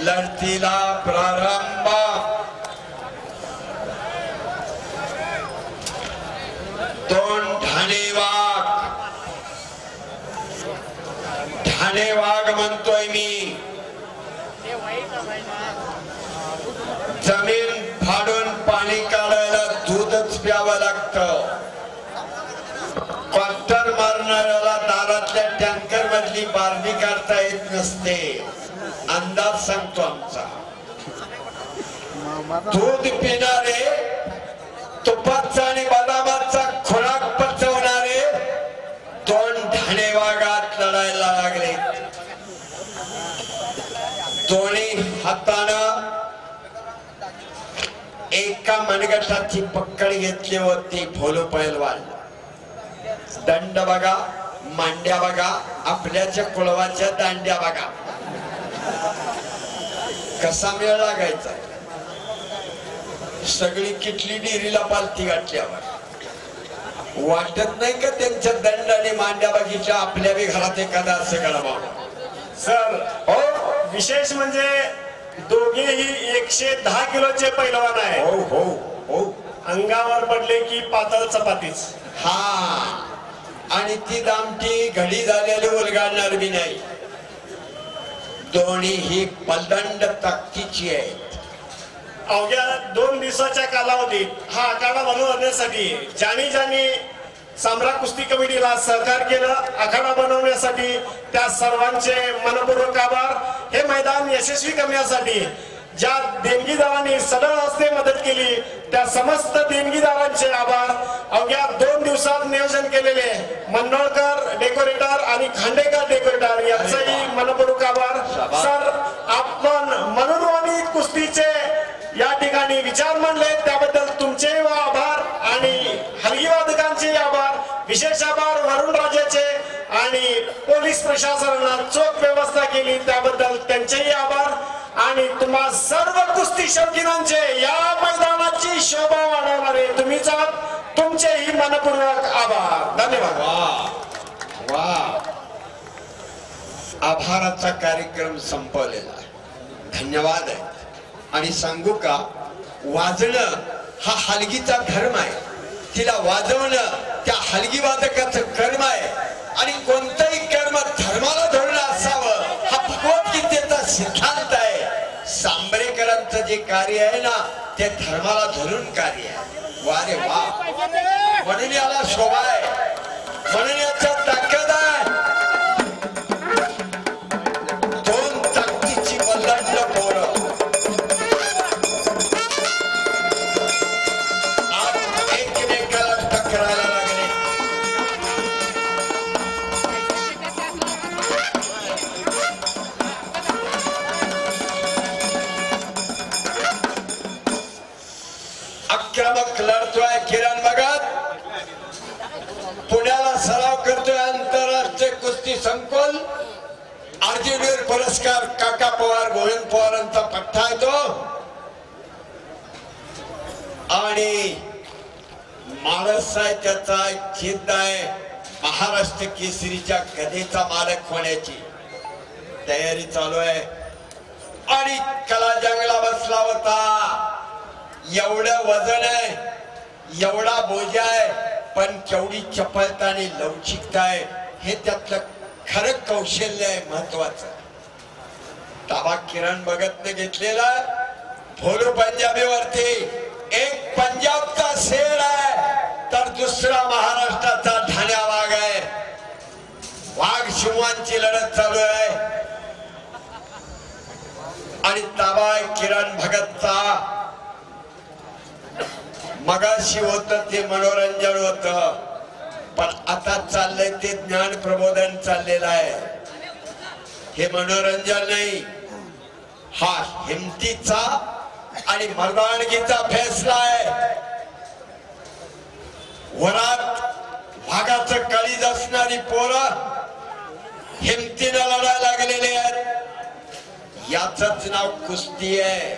लढतीला प्रारंभ दोन ठाणे वाघ म्हणतोय मी जमीन फाडून पाणी काढायला दूधच प्यावं लागतं क्वार्टर मारणाऱ्याला दारातल्या टँकर मधली बारणी काढता येत नसते अंदाज सांगतो आमचा दूध पिणारे तुपाचा आणि बदामाचा खुराक पचवणारे दोन ठाणे वाघात लढायला लागले दोन्ही हातानं एका मनगटाची पकड घेतली होती भोलू पैलवान दंड बघा मांड्या बघा आपल्याच्या कुळवाच्या दांड्या बघा कसा मेळ लागायचा सगळी किटली डेरीला पालती गाठल्यावर वाटत नाही का त्यांच्या दंड आणि मांड्या बघितल्या आपल्या बी घरात एखादा असं घडावा सर हो विशेष म्हणजे दोघेही 110 किलोचे पैलवान आहे हो हो हो अंगावर पडले की पातळ चपातीच हा आणि ती दामटी घडी झालेली उलगाडणार बी नाही दोन्ही ही बलदंड ताकदीची आहेत अवघ्या 2 दिवसाच्या कालावधीत हा आखाडा बनवण्यासाठी ज्यांनी सम्राट कुस्ती कमिटीला सहकार्य केलं आखाडा बनवण्यासाठी त्या सर्वांचे मनपूर्वक आभार हे मैदान यशस्वी करण्यासाठी ज्या देणगीदारांनी सदळ हस्ते मदत केली त्या समस्त देणगीदारांचे आभार अवघ्या 2 दिवसात नियोजन केलेले मनोळकर डेकोरेटर आणि खांडेकर डेकोरेटर यांचाही मनपूर्वक आभार सर आपण मनोरवाणी कुस्तीचे या ठिकाणी विचार मांडले त्याबद्दल तुमचे आभार आणि हलगीवादकांचे आभार विशेष आभार वरुण राजाचे आणि पोलीस प्रशासनानं चोख व्यवस्था केली त्याबद्दल त्यांचेही आभार आणि तुम्हा सर्व कुस्ती शौकीनांचे या मैदानाची शोभा वाढवणारे तुम्हीच आहात तुमचेही मनपूर्वक आभार धन्यवाद वा आभाराचा कार्यक्रम संपवलेला धन्यवाद आहे आणि सांगू का वाजणं हा हलगीचा धर्म आहे तिला वाजवणं त्या हलगी वादकाचं कर्म आहे आणि कोणतंही कर्म धर्माला धरून असावं हा भगवद्गीतेचा सिद्धांत आहे सांबरेकरांचं जे कार्य आहे ना ते धर्माला धरून कार्य आहे वा रे वा म्हणून याला शोभा आहे म्हणून याचा ताकद आहे दोन ताकदीची बलदंड पोरं एकमेकाला टकरायला लागले आक्रमक लढतोय किरण भगत पुण्याला सराव करतोय आंतरराष्ट्रीय कुस्ती संकुल अर्जुनवीर पुरस्कार काका पवार गोविंद पवारांचा पट्टा येतो आणि माणूस आहे त्याचा जिद्द आहे महाराष्ट्र केसरीच्या गदेचा मालक होण्याची तयारी चालू आहे आणि कला जंगला बसला होता एवढं वजन आहे एवढा बोजा आहे पण केवढी चपलता आणि लवचिकता आहे हे त्यातलं खरं कौशल्य आहे महत्वाचं ताबा किरण भगतने घेतलेला भोलू पंजाबीवरती एक पंजाबचा शेर आहे तर दुसरा महाराष्ट्राचा ठाण्या वाघ आहे वाघ शिवांची लढत चालू आहे आणि ताबा किरण भगतचा मगाशी होत ते मनोरंजन होत पण आता चाललंय ते ज्ञान प्रबोधन चाललेलं आहे हे मनोरंजन नाही हा हिमतीचा आणि मर्दानगीचा फैसला आहे वरात वाघाचं काळीज असणारी पोरं हिमतीनं लढायला लागलेले आहेत याचंच नाव कुस्ती आहे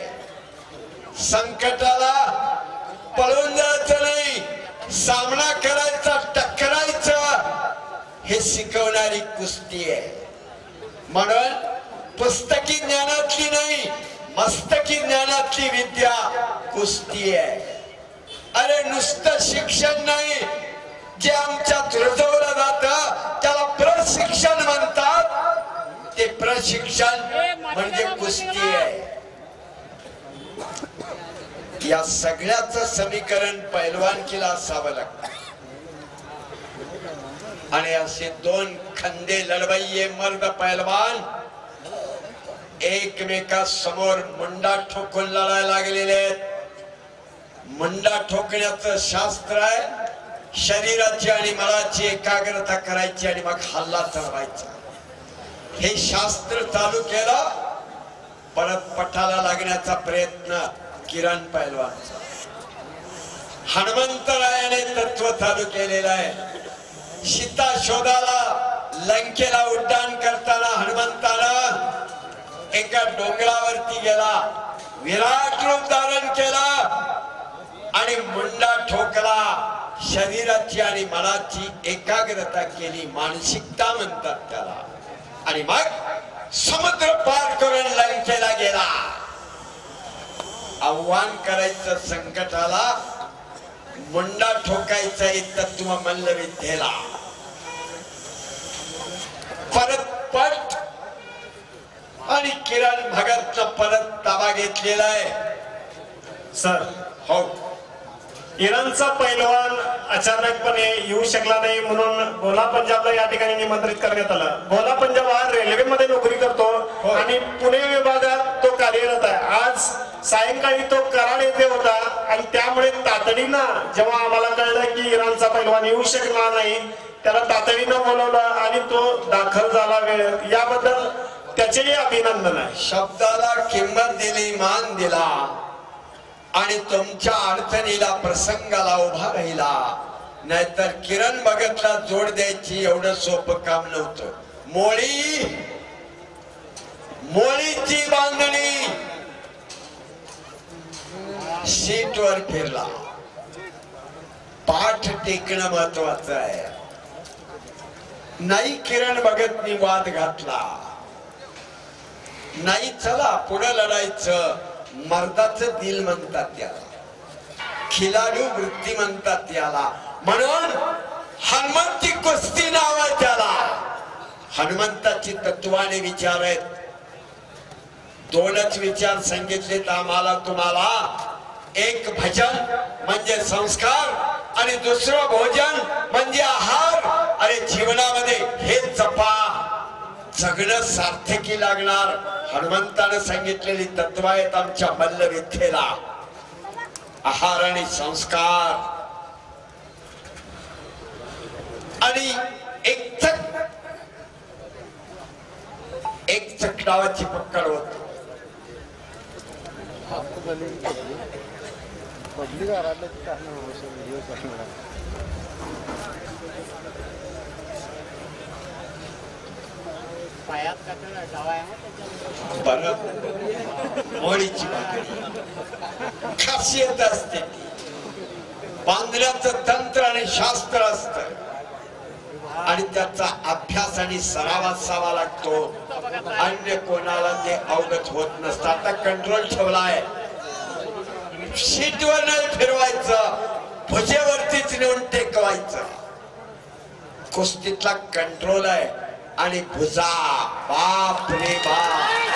संकटाला पळून जायचं नाही सामना करायचा टकरायचं हे शिकवणारी कुस्ती आहे म्हणून पुस्तकी ज्ञानातली नाही, मस्तकी ज्ञानातली विद्या कुस्ती आहे. अरे नुसतं शिक्षण नाही, जे आमच्यात रुजवलं जातं त्याला प्रशिक्षण म्हणतात. ते प्रशिक्षण म्हणजे कुस्ती आहे. या सगळ्याचं समीकरण पैलवानकीला असावं लागतं. आणि असे दोन खंदे लढवय्ये मर्द पैलवान एकमेकासमोर मुंडा ठोकून लढायला लागलेले आहेत. मुंडा ठोकण्याचं शास्त्र आहे. शरीराची आणि मनाची एकाग्रता करायची आणि मग हल्ला चढवायचा. हे शास्त्र चालू केलं. परत पठाला लागण्याचा प्रयत्न किरण पैलवानचा. हनुमंतरायाने तत्व चालू केलेलं आहे. सीता शोधाला लंकेला उड्डाण करताना हनुमंतानं एका डोंगरावरती गेला, विराट रूप धारण केला आणि मुंडा ठोकला. शरीराची आणि मनाची एकाग्रता केली, मानसिकता म्हणतात त्याला. आणि मग समुद्र पार करून लंकेला गेला. आव्हान करायचं संकटाला, मुंडा ठोकायचं हे तत्व मल्लविद्येला. परत पट आणि किरण भगतनं परत ताबा घेतलेला आहे. सर, हो, इराणचा पैलवान अचानकपणे येऊ शकला नाही म्हणून भोला पंजाबला या ठिकाणी निमंत्रित करण्यात आलं. भोला पंजाब हा रेल्वेमध्ये नोकरी करतो आणि पुणे विभागात तो कार्यरत आहे. आज सायंकाळी तो कराड येथे होता आणि त्यामुळे तातडीनं जेव्हा आम्हाला कळलं की इराणचा पैलवान येऊ शकणार नाही, त्याला तातडीनं बोलवलं आणि तो दाखल झाला वेळेत. याबद्दल त्याचेही अभिनंदन आहे. शब्दाला किंमत दिली, मान दिला आणि तुमच्या अडचणीला प्रसंगाला उभा राहिला. नाहीतर किरण भगतला जोड द्यायची एवढं सोपं काम नव्हतं. मोळीची बांधणी सीटवर फिरला. पाठ टेकणं महत्वाचं आहे. नाही किरण भगतनी वाद घातला, नाही चला पुढे लढायचं. मर्दाचं दिल म्हणतात त्याला, खिलाडू वृत्ती म्हणतात त्याला. म्हणून हनुमंती कुस्ती नाव आहे त्याला. हनुमंताची तत्वाने विचार आहेत. दोनच विचार सांगितलेत आम्हाला तुम्हाला. एक भजन म्हणजे संस्कार आणि दुसरं भोजन म्हणजे आहार. अरे जीवनामध्ये हे जपा, जगणं सार्थकी लागणार. हनुमंतानं सांगितलेली तत्व आहेत आमच्या मल्लविद्येला. आहार आणि संस्कार आणि एक चक डावाची पकड होत. मोळीची खासियत असते. बांधण्याचं तंत्र आणि शास्त्र असत आणि त्याचा अभ्यास आणि सराव असावा लागतो. अन्य कोणाला ते अवगत होत नसतं. आता कंट्रोल ठेवलाय, सीटवर नाही फिरवायचं, भुजेवरतीच नेऊन टेकवायचं. कुस्तीतला कंट्रोल आहे आणि भुजा, बाप रे बाप.